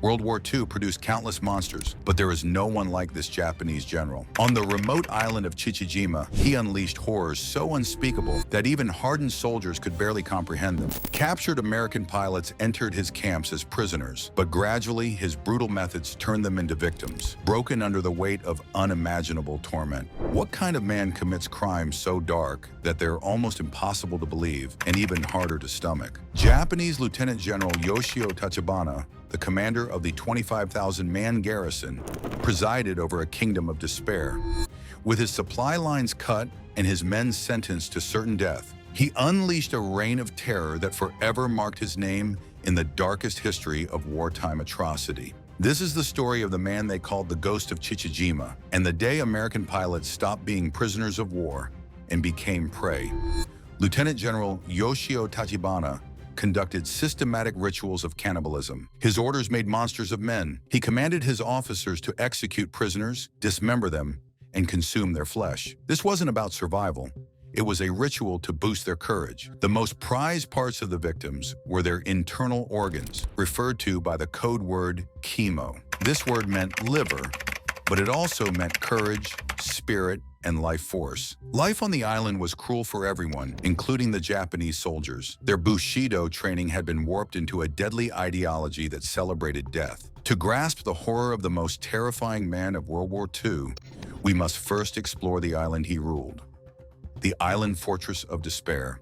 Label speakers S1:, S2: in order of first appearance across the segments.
S1: World War II produced countless monsters, but there is no one like this Japanese general. On the remote island of Chichijima, he unleashed horrors so unspeakable that even hardened soldiers could barely comprehend them. Captured American pilots entered his camps as prisoners, but gradually his brutal methods turned them into victims, broken under the weight of unimaginable torment. What kind of man commits crimes so dark that they're almost impossible to believe and even harder to stomach? Japanese Lieutenant General Yoshio Tachibana, the commander of the 25,000-man garrison, presided over a kingdom of despair. With his supply lines cut and his men sentenced to certain death, he unleashed a reign of terror that forever marked his name in the darkest history of wartime atrocity. This is the story of the man they called the Ghost of Chichijima, and the day American pilots stopped being prisoners of war and became prey. Lieutenant General Yoshio Tachibana conducted systematic rituals of cannibalism. His orders made monsters of men. He commanded his officers to execute prisoners, dismember them, and consume their flesh. This wasn't about survival. It was a ritual to boost their courage. The most prized parts of the victims were their internal organs, referred to by the code word chemo. This word meant liver, but it also meant courage, spirit, and life force. Life on the island was cruel for everyone, including the Japanese soldiers. Their Bushido training had been warped into a deadly ideology that celebrated death. To grasp the horror of the most terrifying man of World War II, we must first explore the island he ruled, the island fortress of despair.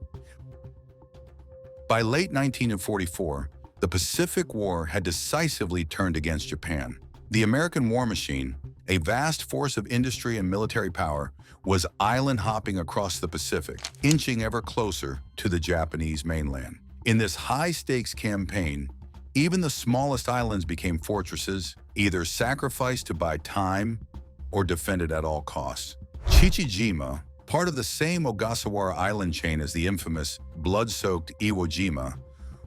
S1: By late 1944, the Pacific War had decisively turned against Japan. The American war machine, a vast force of industry and military power, was island-hopping across the Pacific, inching ever closer to the Japanese mainland. In this high-stakes campaign, even the smallest islands became fortresses, either sacrificed to buy time or defended at all costs. Chichijima, part of the same Ogasawara island chain as the infamous blood-soaked Iwo Jima,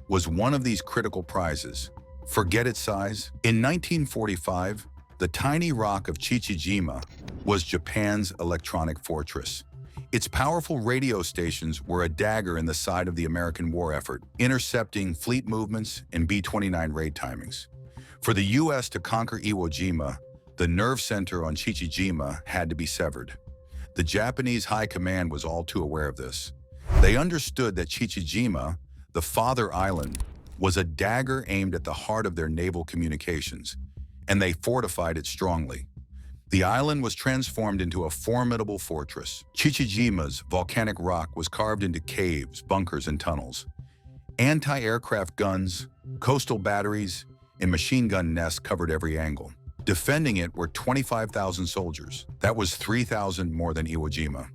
S1: was one of these critical prizes. Forget its size. In 1945, the tiny rock of Chichijima was Japan's electronic fortress. Its powerful radio stations were a dagger in the side of the American war effort, intercepting fleet movements and B-29 raid timings. For the U.S. to conquer Iwo Jima, the nerve center on Chichijima had to be severed. The Japanese high command was all too aware of this. They understood that Chichijima, the father island, was a dagger aimed at the heart of their naval communications, and they fortified it strongly. The island was transformed into a formidable fortress. Chichijima's volcanic rock was carved into caves, bunkers, and tunnels. Anti-aircraft guns, coastal batteries, and machine gun nests covered every angle. Defending it were 25,000 soldiers. That was 3,000 more than Iwo Jima.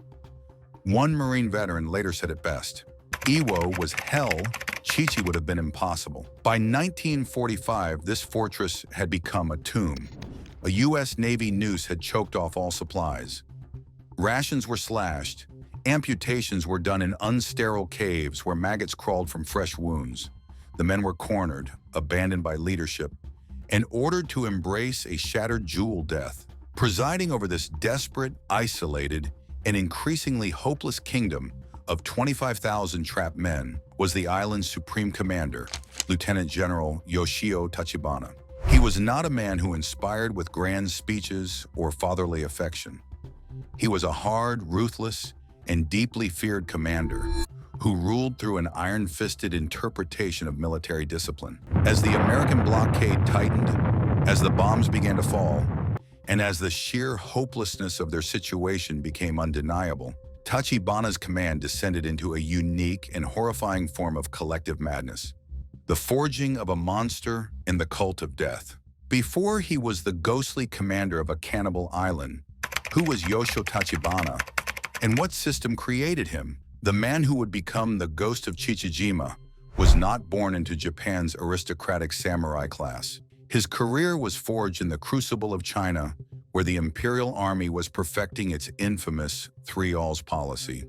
S1: One Marine veteran later said it best: Iwo was hell, Chichi would have been impossible. By 1945, this fortress had become a tomb. A U.S. Navy noose had choked off all supplies. Rations were slashed. Amputations were done in unsterile caves where maggots crawled from fresh wounds. The men were cornered, abandoned by leadership, and ordered to embrace a shattered jewel death. Presiding over this desperate, isolated, and increasingly hopeless kingdom of 25,000 trapped men was the island's supreme commander, Lieutenant General Yoshio Tachibana. He was not a man who inspired with grand speeches or fatherly affection. He was a hard, ruthless, and deeply feared commander who ruled through an iron-fisted interpretation of military discipline. As the American blockade tightened, as the bombs began to fall, and as the sheer hopelessness of their situation became undeniable, Tachibana's command descended into a unique and horrifying form of collective madness, the forging of a monster in the cult of death. Before he was the ghostly commander of a cannibal island, who was Yoshio Tachibana, and what system created him? The man who would become the Ghost of Chichijima was not born into Japan's aristocratic samurai class. His career was forged in the crucible of China, where the Imperial Army was perfecting its infamous three-alls policy: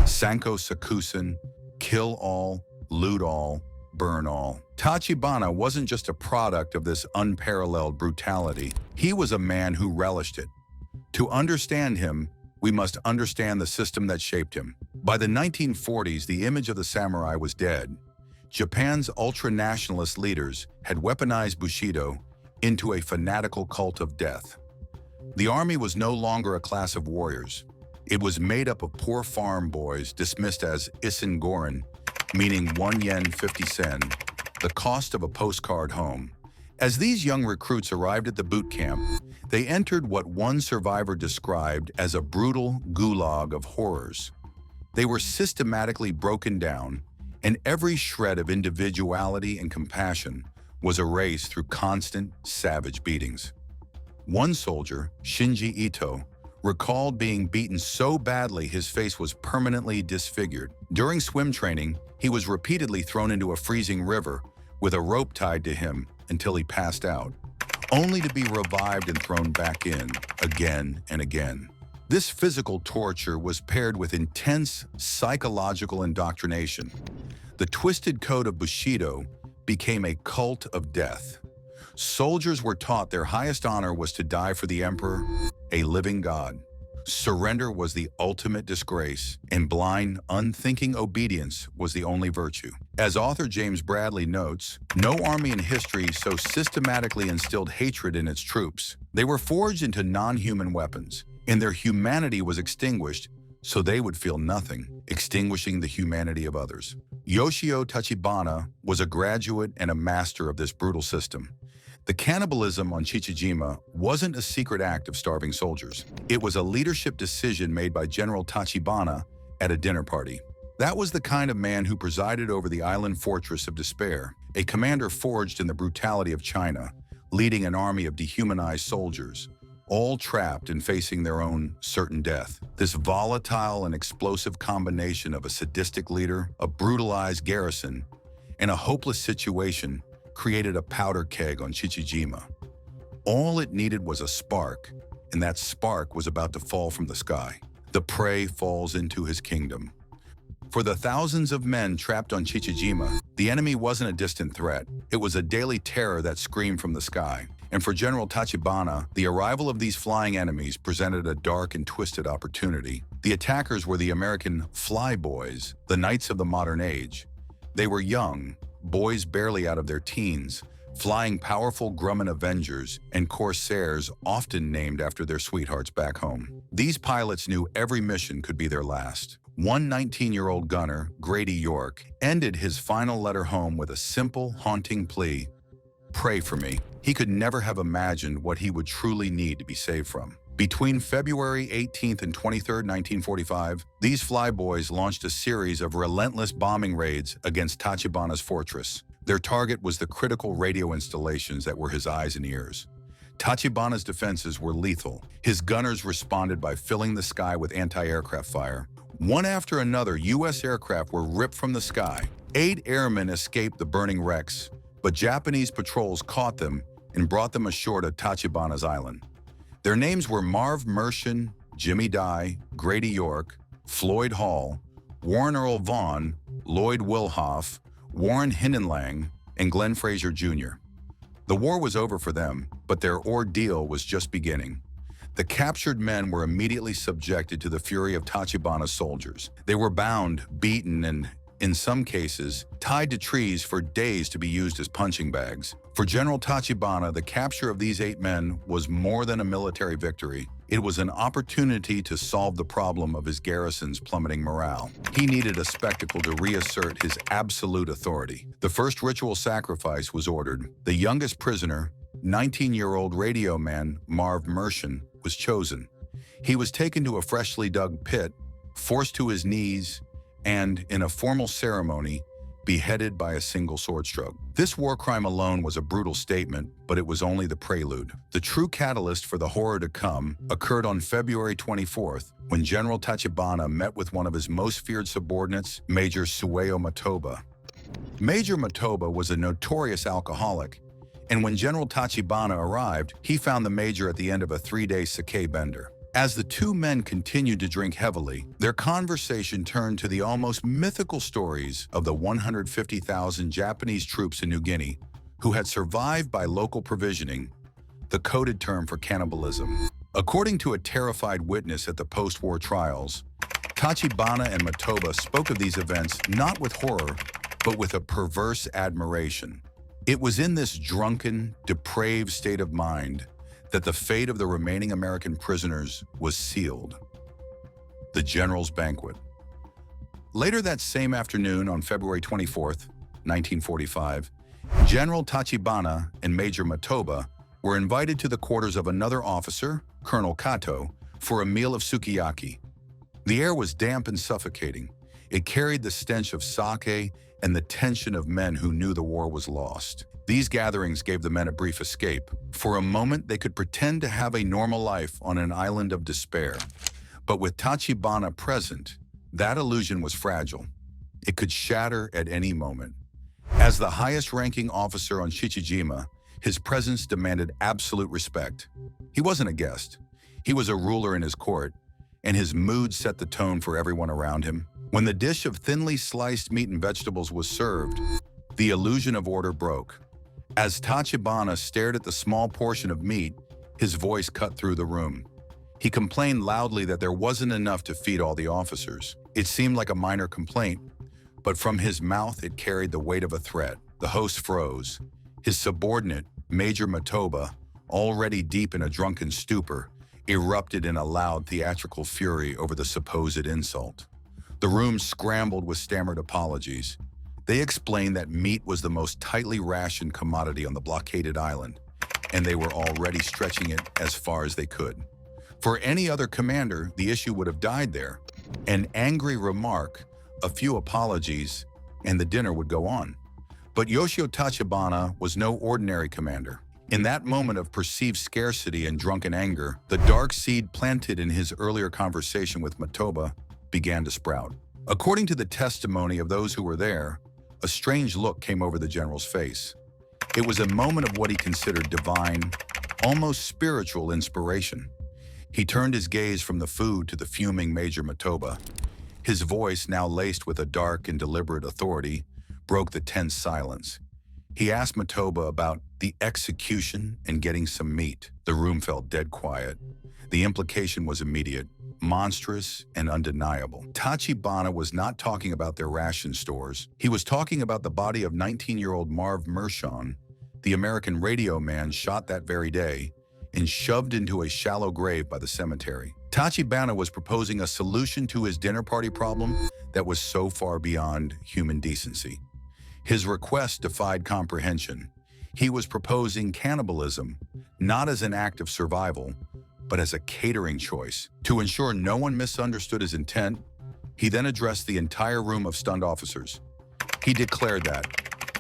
S1: Sanko Sakusen, kill all, loot all, burn all. Tachibana wasn't just a product of this unparalleled brutality. He was a man who relished it. To understand him, we must understand the system that shaped him. By the 1940s, the image of the samurai was dead. Japan's ultra-nationalist leaders had weaponized Bushido into a fanatical cult of death. The army was no longer a class of warriors. It was made up of poor farm boys dismissed as isengoren, meaning 1 yen 50 sen, the cost of a postcard home. As these young recruits arrived at the boot camp, they entered what one survivor described as a brutal gulag of horrors. They were systematically broken down, and every shred of individuality and compassion was erased through constant, savage beatings. One soldier, Shinji Ito, recalled being beaten so badly his face was permanently disfigured. During swim training, he was repeatedly thrown into a freezing river with a rope tied to him until he passed out, only to be revived and thrown back in again and again. This physical torture was paired with intense psychological indoctrination. The twisted code of Bushido became a cult of death. Soldiers were taught their highest honor was to die for the emperor, a living god. Surrender was the ultimate disgrace, and blind, unthinking obedience was the only virtue. As author James Bradley notes, no army in history so systematically instilled hatred in its troops. They were forged into non-human weapons, and their humanity was extinguished so they would feel nothing, extinguishing the humanity of others. Yoshio Tachibana was a graduate and a master of this brutal system. The cannibalism on Chichijima wasn't a secret act of starving soldiers. It was a leadership decision made by General Tachibana at a dinner party. That was the kind of man who presided over the island fortress of despair, a commander forged in the brutality of China, leading an army of dehumanized soldiers, all trapped and facing their own certain death. This volatile and explosive combination of a sadistic leader, a brutalized garrison, and a hopeless situation created a powder keg on Chichijima. All it needed was a spark, and that spark was about to fall from the sky. The prey falls into his kingdom. For the thousands of men trapped on Chichijima, the enemy wasn't a distant threat. It was a daily terror that screamed from the sky. And for General Tachibana, the arrival of these flying enemies presented a dark and twisted opportunity. The attackers were the American flyboys, the knights of the modern age. They were young, boys barely out of their teens, flying powerful Grumman Avengers and Corsairs often named after their sweethearts back home. These pilots knew every mission could be their last. One 19-year-old gunner, Grady York, ended his final letter home with a simple, haunting plea: "Pray for me." He could never have imagined what he would truly need to be saved from. Between February 18th and 23rd, 1945, these flyboys launched a series of relentless bombing raids against Tachibana's fortress. Their target was the critical radio installations that were his eyes and ears. Tachibana's defenses were lethal. His gunners responded by filling the sky with anti-aircraft fire. One after another, U.S. aircraft were ripped from the sky. 8 airmen escaped the burning wrecks, but Japanese patrols caught them and brought them ashore to Tachibana's island. Their names were Marv Mershon, Jimmy Dye, Grady York, Floyd Hall, Warren Earl Vaughn, Lloyd Wilhoff, Warren Hinnenlang, and Glenn Fraser Jr. The war was over for them, but their ordeal was just beginning. The captured men were immediately subjected to the fury of Tachibana's soldiers. They were bound, beaten, and, in some cases, tied to trees for days to be used as punching bags. For General Tachibana, the capture of these 8 men was more than a military victory. It was an opportunity to solve the problem of his garrison's plummeting morale. He needed a spectacle to reassert his absolute authority. The first ritual sacrifice was ordered. The youngest prisoner, 19-year-old radio man Marv Mershon, was chosen. He was taken to a freshly dug pit, forced to his knees, and, in a formal ceremony, beheaded by a single sword stroke. This war crime alone was a brutal statement, but it was only the prelude. The true catalyst for the horror to come occurred on February 24th, when General Tachibana met with one of his most feared subordinates, Major Sueo Matoba. Major Matoba was a notorious alcoholic, and when General Tachibana arrived, he found the major at the end of a 3-day sake bender. As the 2 men continued to drink heavily, their conversation turned to the almost mythical stories of the 150,000 Japanese troops in New Guinea who had survived by local provisioning, the coded term for cannibalism. According to a terrified witness at the post-war trials, Tachibana and Matoba spoke of these events not with horror, but with a perverse admiration. It was in this drunken, depraved state of mind that the fate of the remaining American prisoners was sealed. The General's Banquet. Later that same afternoon, on February 24th, 1945, General Tachibana and Major Matoba were invited to the quarters of another officer, Colonel Kato, for a meal of sukiyaki. The air was damp and suffocating. It carried the stench of sake and the tension of men who knew the war was lost. These gatherings gave the men a brief escape. For a moment, they could pretend to have a normal life on an island of despair. But with Tachibana present, that illusion was fragile. It could shatter at any moment. As the highest-ranking officer on Chichijima, his presence demanded absolute respect. He wasn't a guest. He was a ruler in his court, and his mood set the tone for everyone around him. When the dish of thinly sliced meat and vegetables was served, the illusion of order broke. As Tachibana stared at the small portion of meat, his voice cut through the room. He complained loudly that there wasn't enough to feed all the officers. It seemed like a minor complaint, but from his mouth it carried the weight of a threat. The host froze. His subordinate, Major Matoba, already deep in a drunken stupor, erupted in a loud theatrical fury over the supposed insult. The room scrambled with stammered apologies. They explained that meat was the most tightly rationed commodity on the blockaded island, and they were already stretching it as far as they could. For any other commander, the issue would have died there. An angry remark, a few apologies, and the dinner would go on. But Yoshio Tachibana was no ordinary commander. In that moment of perceived scarcity and drunken anger, the dark seed planted in his earlier conversation with Matoba began to sprout. According to the testimony of those who were there, a strange look came over the general's face. It was a moment of what he considered divine, almost spiritual inspiration. He turned his gaze from the food to the fuming Major Matoba. His voice, now laced with a dark and deliberate authority, broke the tense silence. He asked Matoba about the execution and getting some meat. The room felt dead quiet. The implication was immediate, monstrous, and undeniable. Tachibana was not talking about their ration stores. He was talking about the body of 19-year-old Marv Mershon, the American radio man shot that very day and shoved into a shallow grave by the cemetery. Tachibana was proposing a solution to his dinner party problem that was so far beyond human decency. His request defied comprehension. He was proposing cannibalism, not as an act of survival, but as a catering choice. To ensure no one misunderstood his intent, he then addressed the entire room of stunned officers. He declared that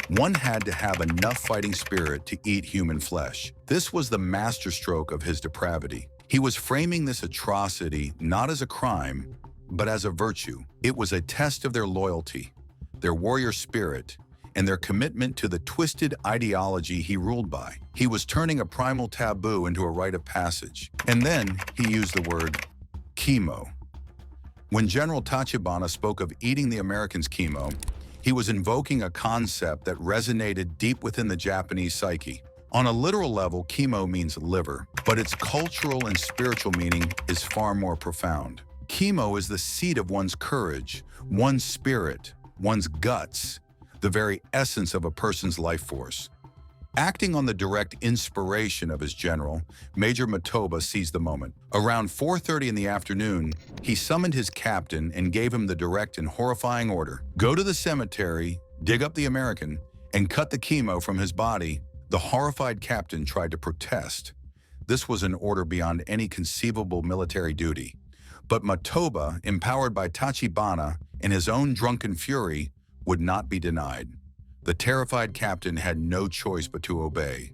S1: one had to have enough fighting spirit to eat human flesh. This was the masterstroke of his depravity. He was framing this atrocity not as a crime, but as a virtue. It was a test of their loyalty, their warrior spirit, and their commitment to the twisted ideology he ruled by. He was turning a primal taboo into a rite of passage. And then he used the word chemo. When General Tachibana spoke of eating the Americans' chemo, he was invoking a concept that resonated deep within the Japanese psyche. On a literal level, chemo means liver, but its cultural and spiritual meaning is far more profound. Chemo is the seat of one's courage, one's spirit, one's guts, the very essence of a person's life force. Acting on the direct inspiration of his general, Major Matoba seized the moment. Around 4:30 in the afternoon, he summoned his captain and gave him the direct and horrifying order: go to the cemetery, dig up the American, and cut the chemo from his body. The horrified captain tried to protest. This was an order beyond any conceivable military duty. But Matoba, empowered by Tachibana and his own drunken fury, would not be denied. The terrified captain had no choice but to obey.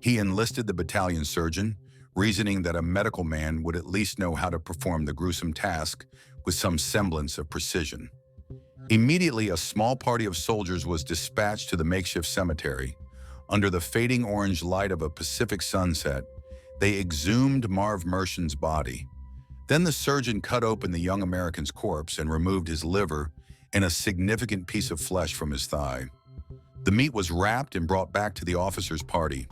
S1: He enlisted the battalion surgeon, reasoning that a medical man would at least know how to perform the gruesome task with some semblance of precision. Immediately, a small party of soldiers was dispatched to the makeshift cemetery. Under the fading orange light of a Pacific sunset, they exhumed Marv Mershon's body. Then the surgeon cut open the young American's corpse and removed his liver and a significant piece of flesh from his thigh. The meat was wrapped and brought back to the officers' party.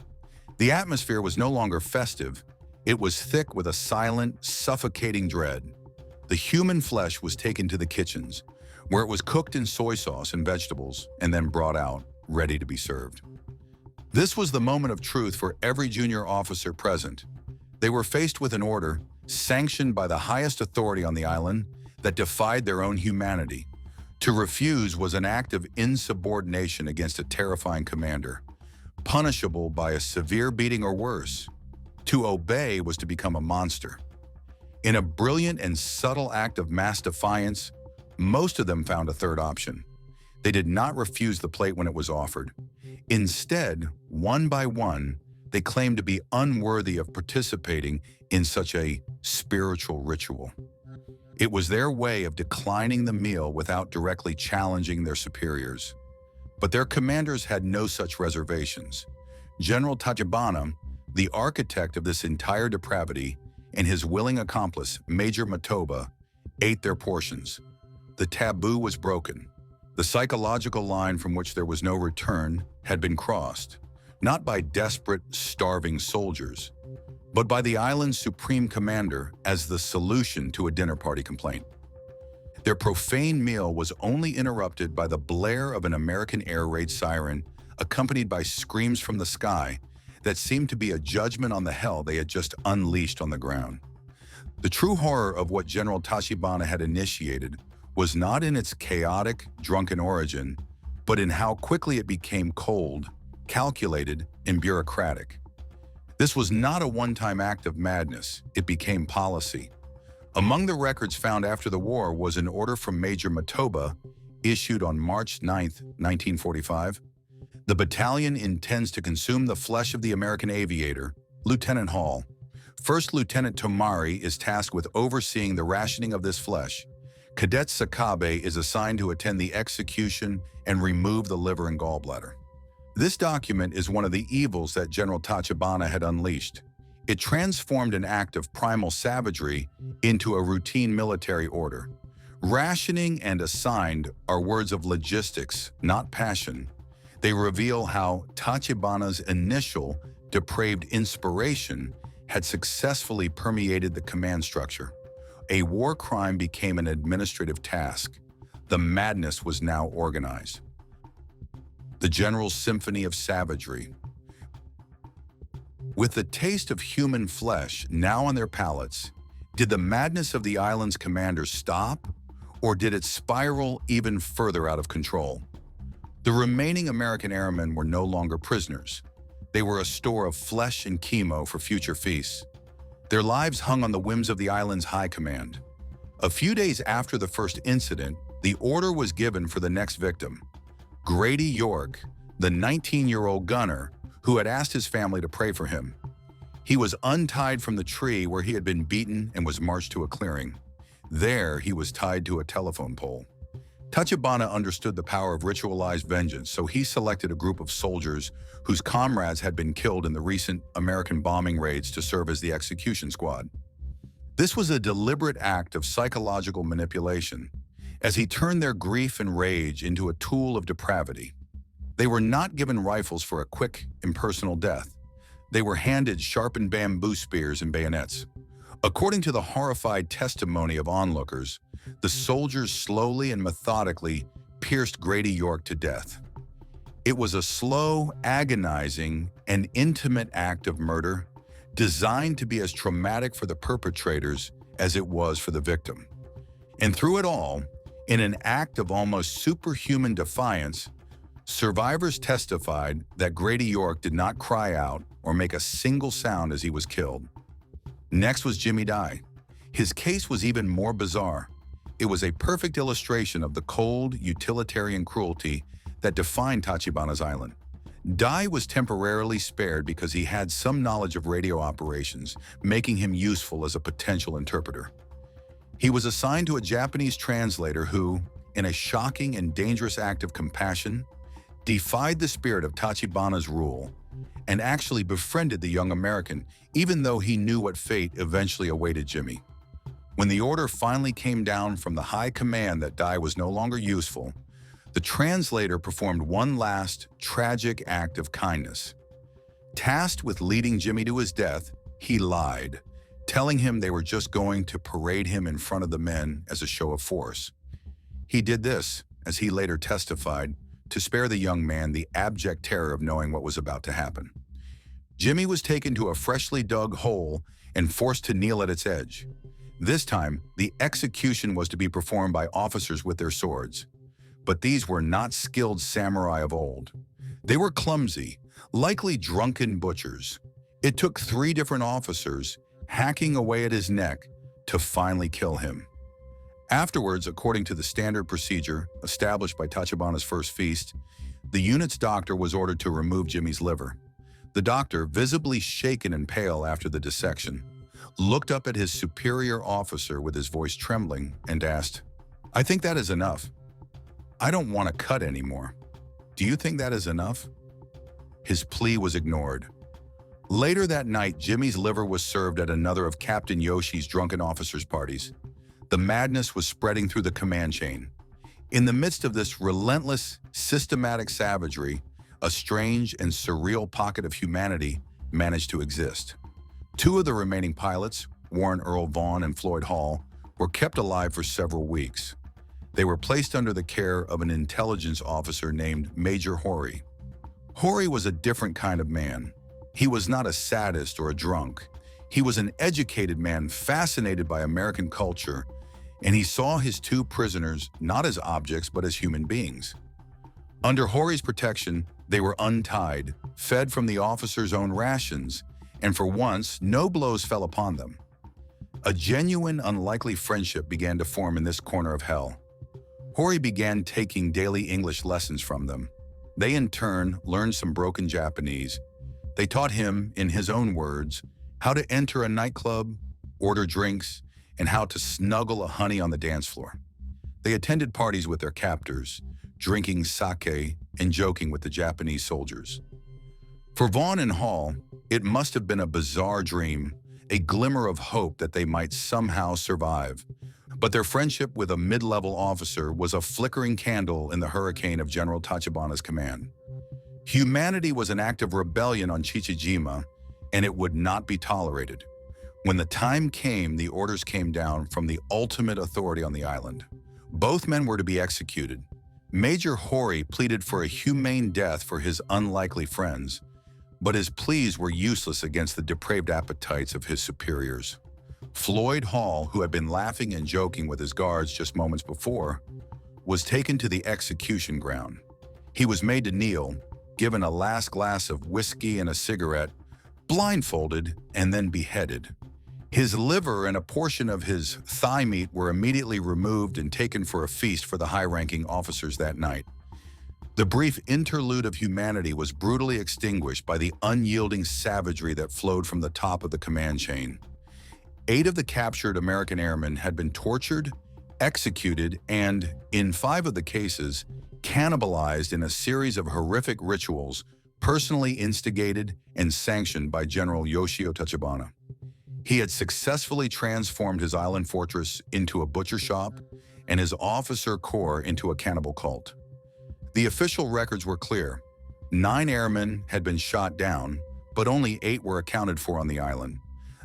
S1: The atmosphere was no longer festive. It was thick with a silent, suffocating dread. The human flesh was taken to the kitchens, where it was cooked in soy sauce and vegetables and then brought out, ready to be served. This was the moment of truth for every junior officer present. They were faced with an order, sanctioned by the highest authority on the island, that defied their own humanity. To refuse was an act of insubordination against a terrifying commander, punishable by a severe beating or worse. To obey was to become a monster. In a brilliant and subtle act of mass defiance, most of them found a third option. They did not refuse the plate when it was offered. Instead, one by one, they claimed to be unworthy of participating in such a spiritual ritual. It was their way of declining the meal without directly challenging their superiors. But their commanders had no such reservations. General Tachibana, the architect of this entire depravity, and his willing accomplice, Major Matoba, ate their portions. The taboo was broken. The psychological line from which there was no return had been crossed, not by desperate, starving soldiers, but by the island's supreme commander as the solution to a dinner party complaint. Their profane meal was only interrupted by the blare of an American air raid siren, accompanied by screams from the sky that seemed to be a judgment on the hell they had just unleashed on the ground. The true horror of what General Tachibana had initiated was not in its chaotic, drunken origin, but in how quickly it became cold, calculated, and bureaucratic. This was not a one-time act of madness, it became policy. Among the records found after the war was an order from Major Matoba, issued on March 9, 1945. The battalion intends to consume the flesh of the American aviator, Lieutenant Hall. First Lieutenant Tomari is tasked with overseeing the rationing of this flesh. Cadet Sakabe is assigned to attend the execution and remove the liver and gallbladder. This document is one of the evils that General Tachibana had unleashed. It transformed an act of primal savagery into a routine military order. Rationing and assigned are words of logistics, not passion. They reveal how Tachibana's initial depraved inspiration had successfully permeated the command structure. A war crime became an administrative task. The madness was now organized. The General's Symphony of Savagery. With the taste of human flesh now on their palates, did the madness of the island's commander stop, or did it spiral even further out of control? The remaining American airmen were no longer prisoners. They were a store of flesh and chemo for future feasts. Their lives hung on the whims of the island's high command. A few days after the first incident, the order was given for the next victim. Grady York, the 19-year-old gunner who had asked his family to pray for him. He was untied from the tree where he had been beaten and was marched to a clearing. There, he was tied to a telephone pole. Tachibana understood the power of ritualized vengeance, so he selected a group of soldiers whose comrades had been killed in the recent American bombing raids to serve as the execution squad. This was a deliberate act of psychological manipulation, as he turned their grief and rage into a tool of depravity. They were not given rifles for a quick, impersonal death. They were handed sharpened bamboo spears and bayonets. According to the horrified testimony of onlookers, the soldiers slowly and methodically pierced Grady York to death. It was a slow, agonizing, and intimate act of murder designed to be as traumatic for the perpetrators as it was for the victim. And through it all, in an act of almost superhuman defiance, survivors testified that Grady York did not cry out or make a single sound as he was killed. Next was Jimmy Dye. His case was even more bizarre. It was a perfect illustration of the cold, utilitarian cruelty that defined Tachibana's island. Dye was temporarily spared because he had some knowledge of radio operations, making him useful as a potential interpreter. He was assigned to a Japanese translator who, in a shocking and dangerous act of compassion, defied the spirit of Tachibana's rule and actually befriended the young American, even though he knew what fate eventually awaited Jimmy. When the order finally came down from the high command that Dye was no longer useful, the translator performed one last, tragic act of kindness. Tasked with leading Jimmy to his death, he lied, telling him they were just going to parade him in front of the men as a show of force. He did this, as he later testified, to spare the young man the abject terror of knowing what was about to happen. Jimmy was taken to a freshly dug hole and forced to kneel at its edge. This time, the execution was to be performed by officers with their swords. But these were not skilled samurai of old. They were clumsy, likely drunken butchers. It took 3 different officers hacking away at his neck to finally kill him. Afterwards, according to the standard procedure established by Tachibana's first feast, the unit's doctor was ordered to remove Jimmy's liver. The doctor, visibly shaken and pale after the dissection, looked up at his superior officer with his voice trembling and asked, "I think that is enough. I don't want to cut anymore. Do you think that is enough?" His plea was ignored. Later that night, Jimmy's liver was served at another of Captain Yoshi's drunken officers' parties. The madness was spreading through the command chain. In the midst of this relentless, systematic savagery, a strange and surreal pocket of humanity managed to exist. 2 of the remaining pilots, Warren Earl Vaughn and Floyd Hall, were kept alive for several weeks. They were placed under the care of an intelligence officer named Major Horry. Horry was a different kind of man. He was not a sadist or a drunk. He was an educated man fascinated by American culture, and he saw his 2 prisoners not as objects but as human beings. Under Horry's protection, they were untied, fed from the officers' own rations, and for once, no blows fell upon them. A genuine, unlikely friendship began to form in this corner of hell. Horry began taking daily English lessons from them. They in turn learned some broken Japanese. They taught him, in his own words, how to enter a nightclub, order drinks, and how to snuggle a honey on the dance floor. They attended parties with their captors, drinking sake and joking with the Japanese soldiers. For Vaughn and Hall, it must have been a bizarre dream, a glimmer of hope that they might somehow survive. But their friendship with a mid-level officer was a flickering candle in the hurricane of General Tachibana's command. Humanity was an act of rebellion on Chichijima, and it would not be tolerated. When the time came, the orders came down from the ultimate authority on the island. Both men were to be executed. Major Horry pleaded for a humane death for his unlikely friends, but his pleas were useless against the depraved appetites of his superiors. Floyd Hall, who had been laughing and joking with his guards just moments before, was taken to the execution ground. He was made to kneel, given a last glass of whiskey and a cigarette, blindfolded, and then beheaded. His liver and a portion of his thigh meat were immediately removed and taken for a feast for the high-ranking officers that night. The brief interlude of humanity was brutally extinguished by the unyielding savagery that flowed from the top of the command chain. 8 of the captured American airmen had been tortured, executed, and, in 5 of the cases, cannibalized in a series of horrific rituals personally instigated and sanctioned by General Yoshio Tachibana. He had successfully transformed his island fortress into a butcher shop and his officer corps into a cannibal cult. The official records were clear. 9 airmen had been shot down, but only 8 were accounted for on the island.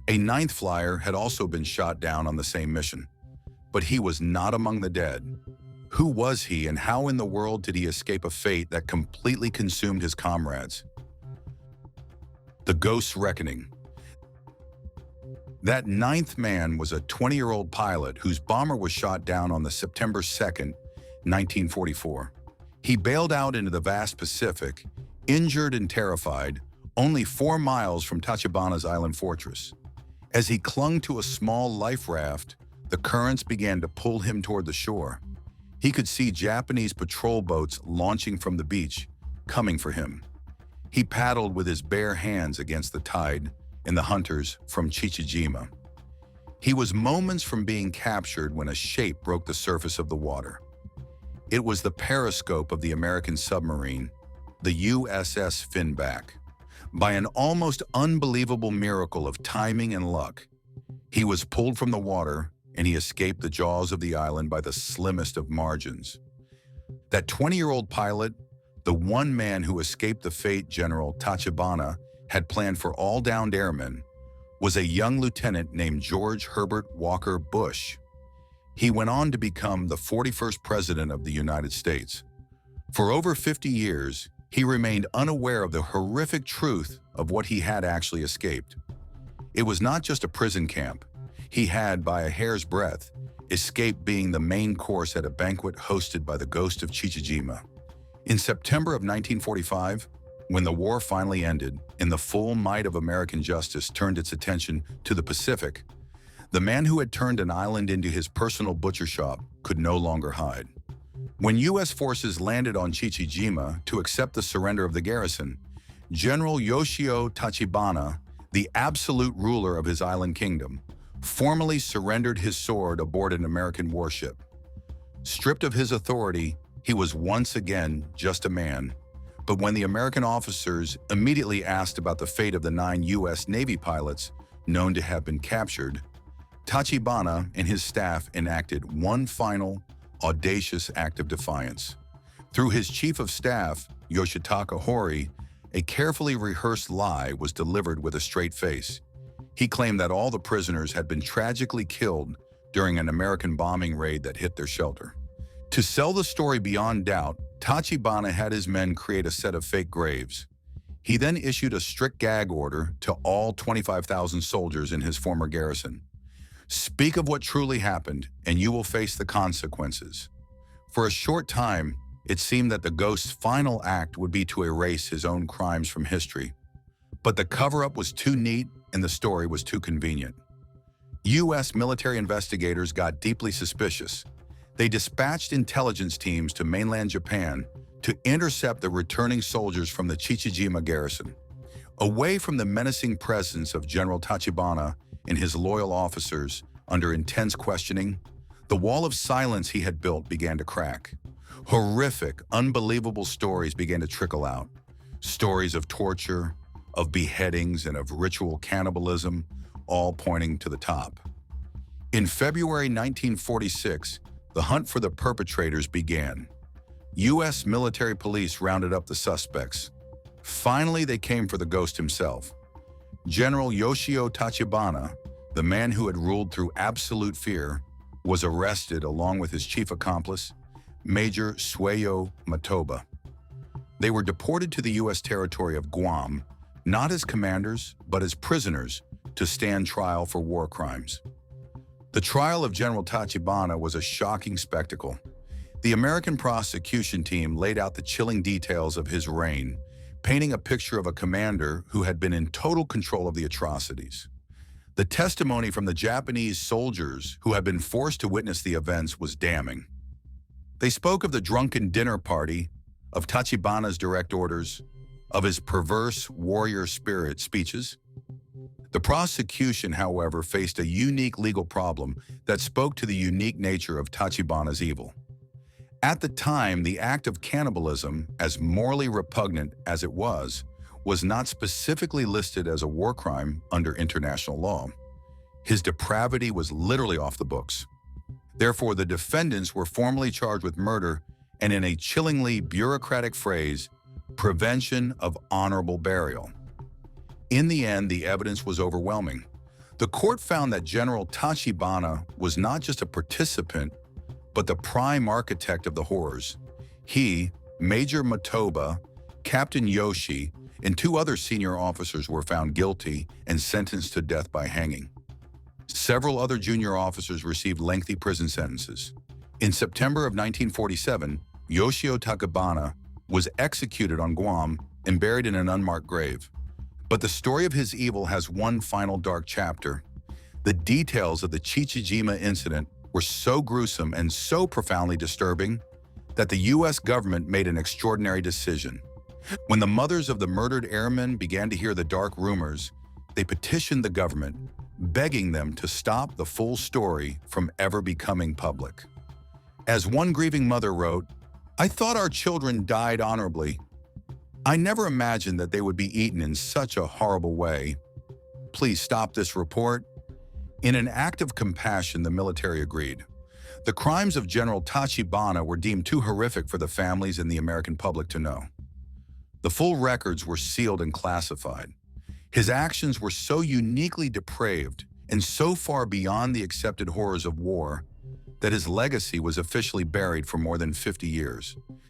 S1: A 9th flyer had also been shot down on the same mission. But he was not among the dead. Who was he, and how in the world did he escape a fate that completely consumed his comrades? The Ghost's Reckoning. That 9th man was a 20-year-old pilot whose bomber was shot down on the September 2nd, 1944. He bailed out into the vast Pacific, injured and terrified, only 4 miles from Tachibana's island fortress. As he clung to a small life raft, the currents began to pull him toward the shore. He could see Japanese patrol boats launching from the beach, coming for him. He paddled with his bare hands against the tide and the hunters from Chichijima. He was moments from being captured when a shape broke the surface of the water. It was the periscope of the American submarine, the USS Finback. By an almost unbelievable miracle of timing and luck, he was pulled from the water and he escaped the jaws of the island by the slimmest of margins. That 20-year-old pilot, the one man who escaped the fate General Tachibana had planned for all downed airmen, was a young lieutenant named George Herbert Walker Bush. He went on to become the 41st President of the United States. For over 50 years, he remained unaware of the horrific truth of what he had actually escaped. It was not just a prison camp. He had, by a hair's breadth, escaped being the main course at a banquet hosted by the Ghost of Chichijima. In September of 1945, when the war finally ended and the full might of American justice turned its attention to the Pacific, the man who had turned an island into his personal butcher shop could no longer hide. When U.S. forces landed on Chichijima to accept the surrender of the garrison, General Yoshio Tachibana, the absolute ruler of his island kingdom, formally surrendered his sword aboard an American warship. Stripped of his authority, he was once again just a man. But when the American officers immediately asked about the fate of the 9 U.S. Navy pilots known to have been captured, Tachibana and his staff enacted one final, audacious act of defiance. Through his chief of staff, Yoshitaka Hori, a carefully rehearsed lie was delivered with a straight face. He claimed that all the prisoners had been tragically killed during an American bombing raid that hit their shelter. To sell the story beyond doubt, Tachibana had his men create a set of fake graves. He then issued a strict gag order to all 25,000 soldiers in his former garrison. Speak of what truly happened, and you will face the consequences. For a short time, it seemed that the ghost's final act would be to erase his own crimes from history. But the cover-up was too neat and the story was too convenient. U.S. military investigators got deeply suspicious. They dispatched intelligence teams to mainland Japan to intercept the returning soldiers from the Chichijima garrison. Away from the menacing presence of General Tachibana and his loyal officers, under intense questioning, the wall of silence he had built began to crack. Horrific, unbelievable stories began to trickle out. Stories of torture, of beheadings, and of ritual cannibalism, all pointing to the top. In February 1946, the hunt for the perpetrators began. U.S. military police rounded up the suspects. Finally, they came for the ghost himself. General Yoshio Tachibana, the man who had ruled through absolute fear, was arrested along with his chief accomplice, Major Sueyo Matoba. They were deported to the U.S. territory of Guam, not as commanders, but as prisoners, to stand trial for war crimes. The trial of General Tachibana was a shocking spectacle. The American prosecution team laid out the chilling details of his reign, painting a picture of a commander who had been in total control of the atrocities. The testimony from the Japanese soldiers who had been forced to witness the events was damning. They spoke of the drunken dinner party, of Tachibana's direct orders, of his perverse warrior spirit speeches. The prosecution, however, faced a unique legal problem that spoke to the unique nature of Tachibana's evil. At the time, the act of cannibalism, as morally repugnant as it was not specifically listed as a war crime under international law. His depravity was literally off the books. Therefore, the defendants were formally charged with murder and, in a chillingly bureaucratic phrase, prevention of honorable burial. In the end, the evidence was overwhelming. The court found that General Tachibana was not just a participant, but the prime architect of the horrors. He, Major Matoba, Captain Yoshi, and 2 other senior officers were found guilty and sentenced to death by hanging. Several other junior officers received lengthy prison sentences. In September of 1947, Yoshio Tachibana was executed on Guam and buried in an unmarked grave. But the story of his evil has one final dark chapter. The details of the Chichijima incident were so gruesome and so profoundly disturbing that the U.S. government made an extraordinary decision. When the mothers of the murdered airmen began to hear the dark rumors, they petitioned the government, begging them to stop the full story from ever becoming public. As one grieving mother wrote, "I thought our children died honorably. I never imagined that they would be eaten in such a horrible way. Please stop this report." In an act of compassion, the military agreed. The crimes of General Tachibana were deemed too horrific for the families and the American public to know. The full records were sealed and classified. His actions were so uniquely depraved and so far beyond the accepted horrors of war that his legacy was officially buried for more than 50 years.